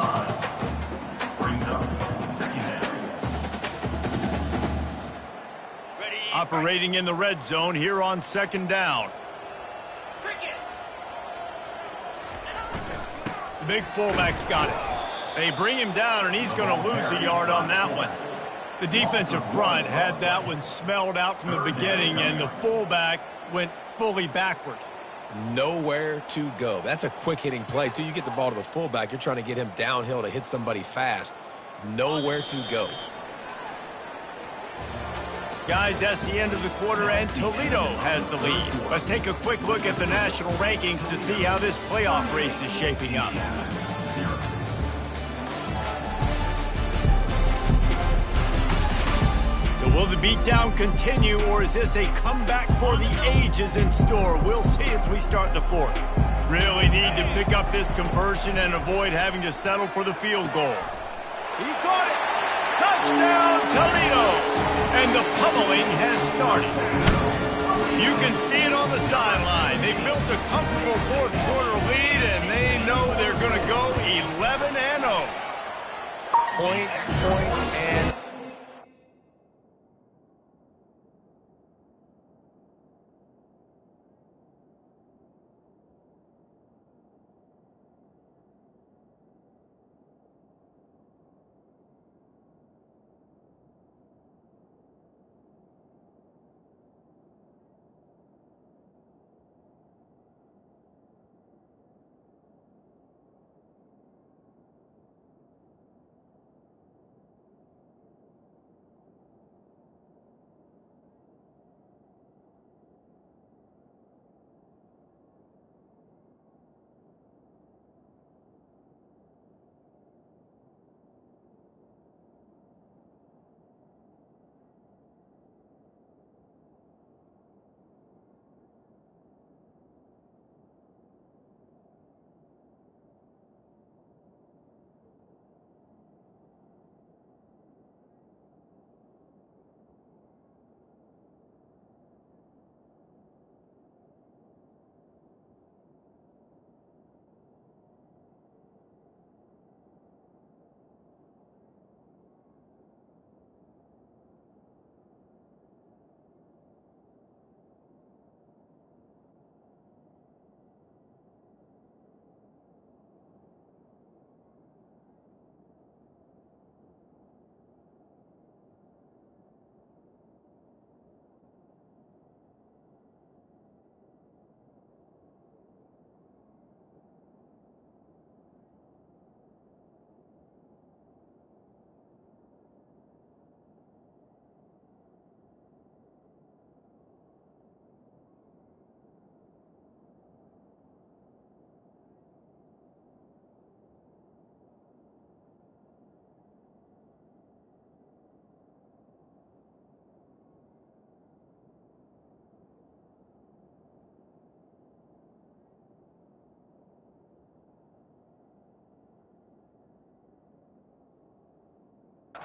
Operating in the red zone here on second down. The big fullback's got it. They bring him down, and he's going to lose a yard on that one. The defensive front had that one smelled out from the beginning, and the fullback went fully backward. Nowhere to go. That's a quick-hitting play, too. You get the ball to the fullback. You're trying to get him downhill to hit somebody fast. Nowhere to go. Guys, that's the end of the quarter, and Toledo has the lead. Let's take a quick look at the national rankings to see how this playoff race is shaping up. So will the beatdown continue, or is this a comeback for the ages in store? We'll see as we start the fourth. Really need to pick up this conversion and avoid having to settle for the field goal. He caught it! Touchdown, Toledo! And the pummeling has started. You can see it on the sideline. They built a comfortable fourth quarter lead, and they know they're going to go 11-0. Points, and...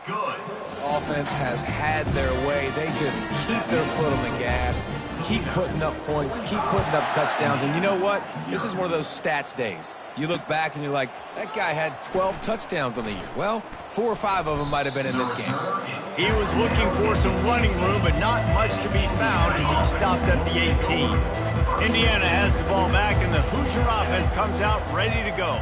Good. Offense has had their way. They just keep their foot on the gas, keep putting up points, keep putting up touchdowns. And you know what? This is one of those stats days. You look back and you're like, that guy had 12 touchdowns on the year. Well, 4 or 5 of them might have been in this game. He was looking for some running room, but not much to be found as he stopped at the 18. Indiana has the ball back, and the Hoosier offense comes out ready to go.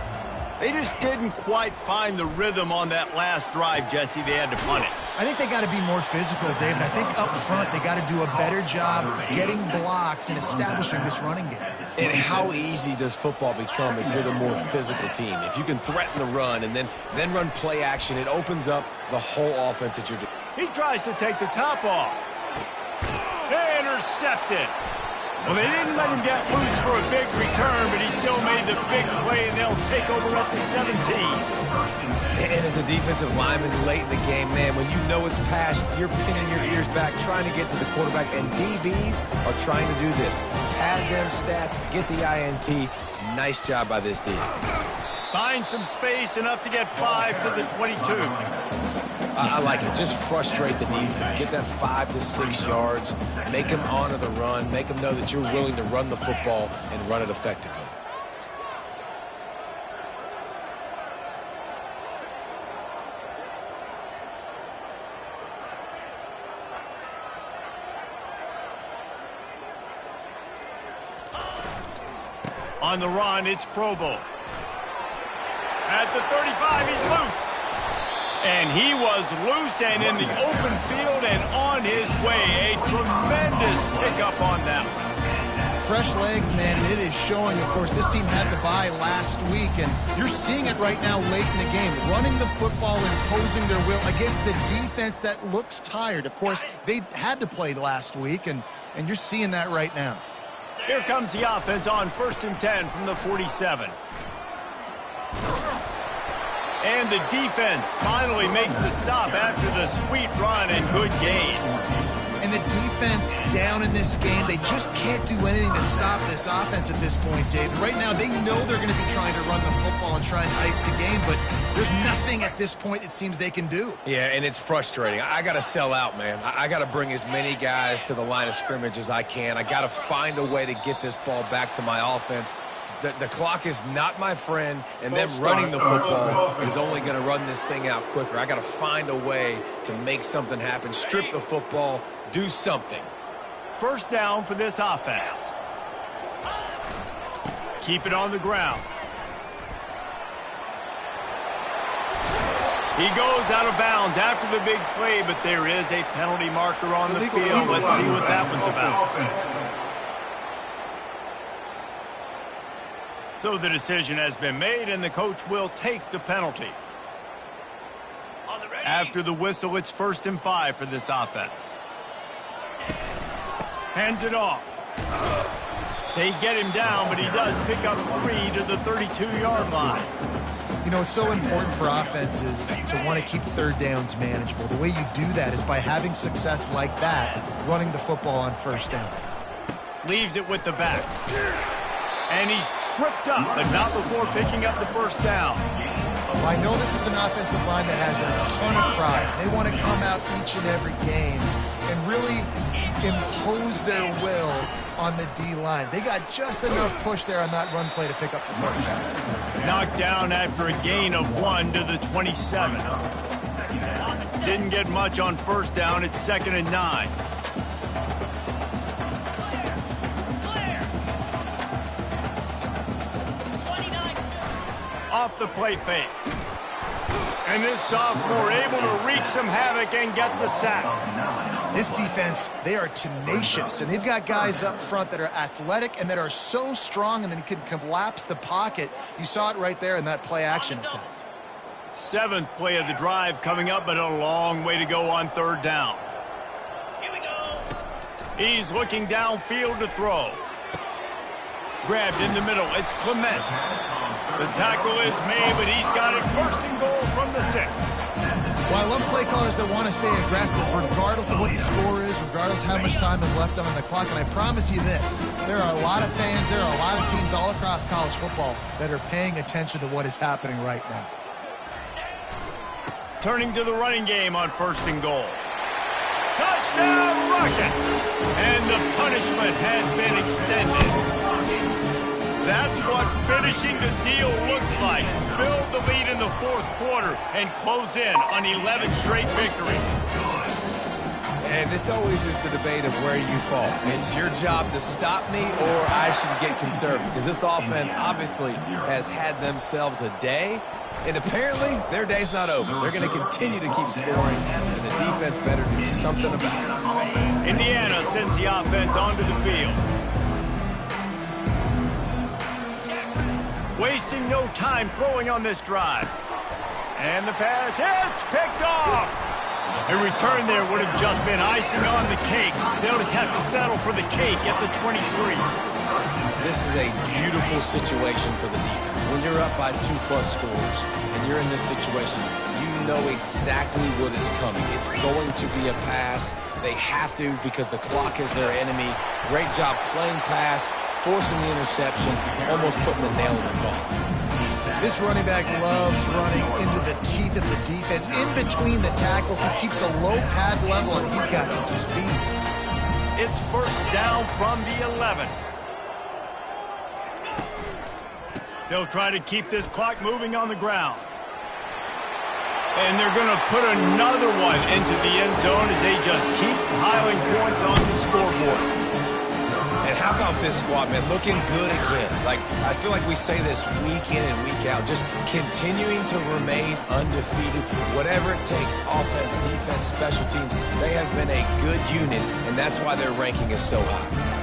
They just didn't quite find the rhythm on that last drive, Jesse. They had to punt it. I think they got to be more physical, David. I think up front they got to do a better job getting blocks and establishing this running game. And how easy does football become if you're the more physical team? If you can threaten the run and then run play action, it opens up the whole offense that you're doing. He tries to take the top off. Intercepted. Well, they didn't let him get loose for a big return, but he still made the big play, and they'll take over up to 17. And as a defensive lineman late in the game, man, when you know it's past, you're pinning your ears back, trying to get to the quarterback, and DBs are trying to do this. Pad them stats, get the INT. Nice job by this D. Find some space, enough to get 5 to the 22. I like it. Just frustrate the defense. Get that 5 to 6 yards. Make them honor the run. Make them know that you're willing to run the football and run it effectively. On the run, it's Provo. At the 35, he's loose. And he was loose and in the open field and on his way. A tremendous pickup on that one. Fresh legs, man, and it is showing, of course. This team had the bye last week, and you're seeing it right now late in the game. Running the football, imposing their will against the defense that looks tired. Of course, they had to play last week, and you're seeing that right now. Here comes the offense on 1st and 10 from the 47. And the defense finally makes the stop after the sweet run and good gain. And the defense down in this game, they just can't do anything to stop this offense at this point, David. Right now, they know they're going to be trying to run the football and try and ice the game, but there's nothing at this point it seems they can do. Yeah, and it's frustrating. I got to sell out, man. I got to bring as many guys to the line of scrimmage as I can. I got to find a way to get this ball back to my offense. The clock is not my friend, and them running the football is only going to run this thing out quicker. I got to find a way to make something happen, strip the football, do something. First down for this offense. Keep it on the ground. He goes out of bounds after the big play, but there is a penalty marker on the field. Let's see what that one's about. So the decision has been made, and the coach will take the penalty. After the whistle, it's 1st and 5 for this offense. Hands it off. They get him down, but he does pick up 3 to the 32-yard line. You know, it's so important for offenses to want to keep third downs manageable. The way you do that is by having success like that, running the football on 1st down. Leaves it with the back. And he's tripped up, but not before picking up the 1st down. Well, I know this is an offensive line that has a ton of pride. They want to come out each and every game and really impose their will on the D-line. They got just enough push there on that run play to pick up the 1st down. Knocked down after a gain of 1 to the 27. Didn't get much on 1st down. It's 2nd and 9. Off the play fake. And this sophomore able to wreak some havoc and get the sack. This defense, they are tenacious, and they've got guys up front that are athletic and that are so strong and then can collapse the pocket. You saw it right there in that play-action attempt. 7th play of the drive coming up, but a long way to go on 3rd down. Here we go. He's looking downfield to throw. Grabbed in the middle. It's Clements. The tackle is made, but he's got it 1st and goal from the 6. Well, I love play callers that want to stay aggressive regardless of what the score is, regardless of how much time is left on the clock. And I promise you this, there are a lot of fans, there are a lot of teams all across college football that are paying attention to what is happening right now. Turning to the running game on 1st and goal. Touchdown Rocket! And the punishment has been extended. That's what finishing the deal looks like. Build the lead in the 4th quarter and close in on 11 straight victories. And this always is the debate of where you fall. It's your job to stop me or I should get conservative, because this offense obviously has had themselves a day, and apparently their day's not over. They're going to continue to keep scoring, and the defense better do something about it. Indiana sends the offense onto the field. Wasting no time throwing on this drive. And the pass hits, picked off. A return there would have just been icing on the cake. They'll just have to settle for the cake at the 23. This is a beautiful situation for the defense. When you're up by 2+ scores and you're in this situation, you know exactly what is coming. It's going to be a pass. They have to, because the clock is their enemy. Great job playing pass, forcing the interception, almost putting the nail in the coffin. This running back loves running into the teeth of the defense. In between the tackles, he keeps a low pad level, and he's got some speed. It's first down from the 11. They'll try to keep this clock moving on the ground. And they're going to put another one into the end zone as they just keep piling points on the scoreboard. And how about this squad, man? Looking good again. Like, I feel like we say this week in and week out, just continuing to remain undefeated. Whatever it takes, offense, defense, special teams, they have been a good unit, and that's why their ranking is so high.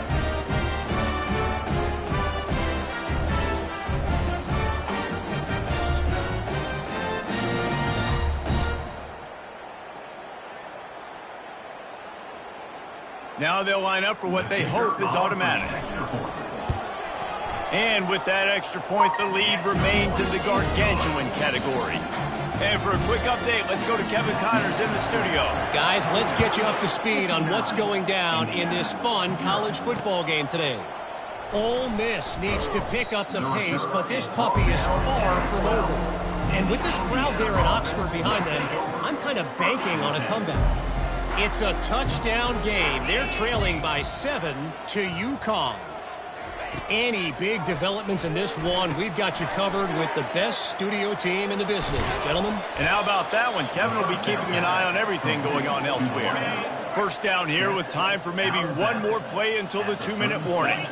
Now they'll line up for what they hope is automatic. And with that extra point, the lead remains in the gargantuan category. And for a quick update, let's go to Kevin Connors in the studio. Guys, let's get you up to speed on what's going down in this fun college football game today. Ole Miss needs to pick up the pace, but this puppy is far from over. And with this crowd there in Oxford behind them, I'm kind of banking on a comeback. It's a touchdown game. They're trailing by 7 to UConn. Any big developments in this one, we've got you covered with the best studio team in the business, gentlemen. And how about that one? Kevin will be keeping an eye on everything going on elsewhere. First down here with time for maybe one more play until the 2-minute warning.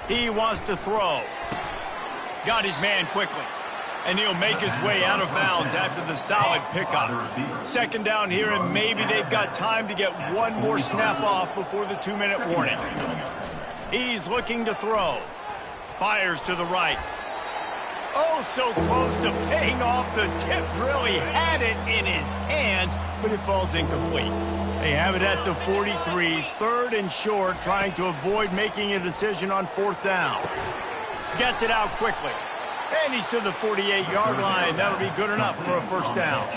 He wants to throw. Got his man quickly. And he'll make his way out of bounds after the solid pickup. Second down here, and maybe they've got time to get one more snap off before the 2-minute warning. He's looking to throw. Fires to the right. Oh, so close to paying off the tip drill. He had it in his hands, but it falls incomplete. They have it at the 43, third and short, trying to avoid making a decision on fourth down. Gets it out quickly. And he's to the 48-yard line. That'll be good enough for a first down.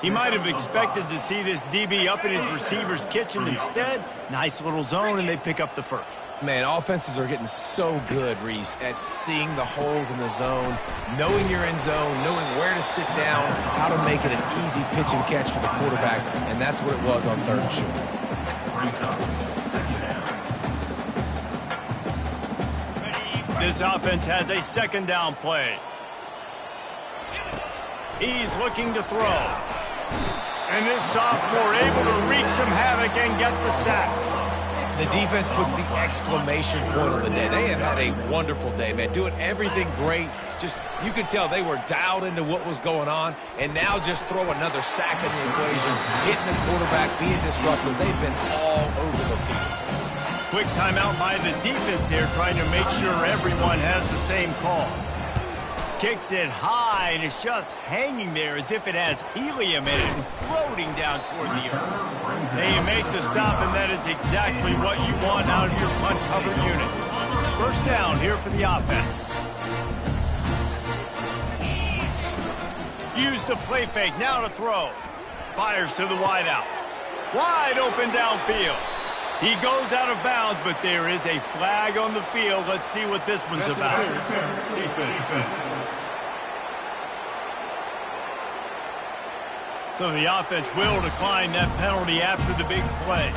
He might have expected to see this DB up in his receiver's kitchen. Instead, nice little zone, and they pick up the first. Man, offenses are getting so good, Reese, at seeing the holes in the zone, knowing you're in zone, knowing where to sit down, how to make it an easy pitch and catch for the quarterback, and that's what it was on third and short. This offense has a second down play. He's looking to throw. And this sophomore able to wreak some havoc and get the sack. The defense puts the exclamation point on the day. They have had a wonderful day, man. Doing everything great. Just, you could tell they were dialed into what was going on. And now just throw another sack in the equation. Hitting the quarterback, being disruptive. They've been all over the field. Quick timeout by the defense there, trying to make sure everyone has the same call. Kicks it high, and it's just hanging there as if it has helium in it and floating down toward the earth. They make the stop, and that is exactly what you want out of your punt cover unit. First down here for the offense. Use the play fake, now to throw. Fires to the wideout. Wide open downfield. He goes out of bounds, but there is a flag on the field. Let's see what this one's about. So the offense will decline that penalty after the big play.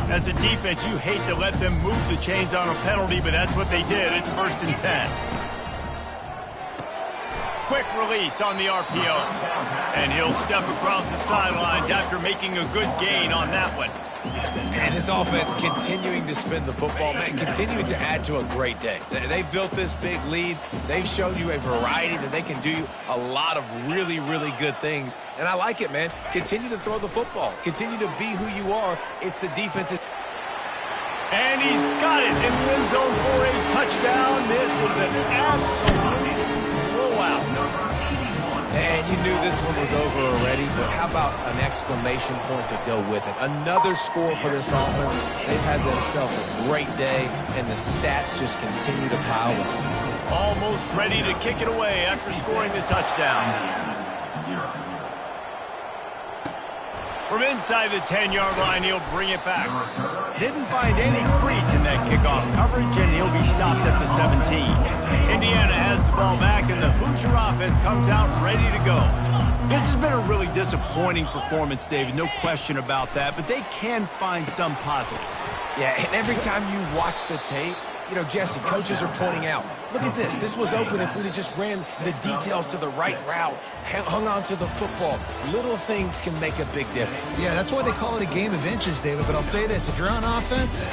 As a defense, you hate to let them move the chains on a penalty, but that's what they did. It's 1st and 10. quick release on the RPO. And he'll step across the sidelines after making a good gain on that one. And this offense continuing to spin the football, man, continuing to add to a great day. They've built this big lead. They've shown you a variety that they can do a lot of really, really good things. And I like it, man. Continue to throw the football. Continue to be who you are. It's the defense. And he's got it in the end zone for a touchdown. This is an absolute blowout. And you knew this one was over already, but how about an exclamation point to go with it? Another score for this offense. They've had themselves a great day, and the stats just continue to pile up. Almost ready to kick it away after scoring the touchdown. From inside the 10-yard line, he'll bring it back. Didn't find any crease in that kickoff coverage, and he'll be stopped at the 17. Indiana has the ball back, and the Hoosier offense comes out ready to go. This has been a really disappointing performance, David, no question about that, but they can find some positives. Yeah, and every time you watch the tape, you know, Jesse, coaches are pointing out, look at this. This was open if we'd have just ran the details to the right route, hung on to the football. Little things can make a big difference. Yeah, that's why they call it a game of inches, David. But I'll say this, if you're on offense,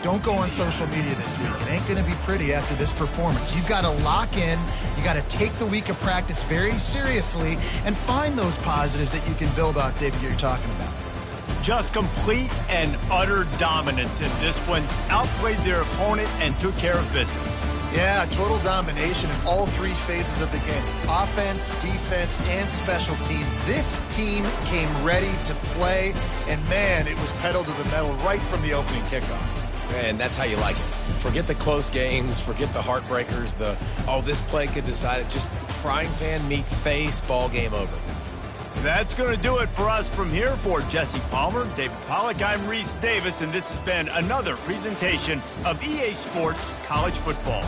don't go on social media this week. It ain't going to be pretty after this performance. You've got to lock in. You got to take the week of practice very seriously and find those positives that you can build off, David, you're talking about. Just complete and utter dominance in this one. Outplayed their opponent and took care of business. Yeah, total domination in all three phases of the game. Offense, defense, and special teams. This team came ready to play, and man, it was pedal to the metal right from the opening kickoff. And that's how you like it. Forget the close games, forget the heartbreakers, this play could decide it. Just frying pan, meat face, ball game over. That's going to do it for us from here. For Jesse Palmer, David Pollack, I'm Reese Davis, and this has been another presentation of EA Sports College Football.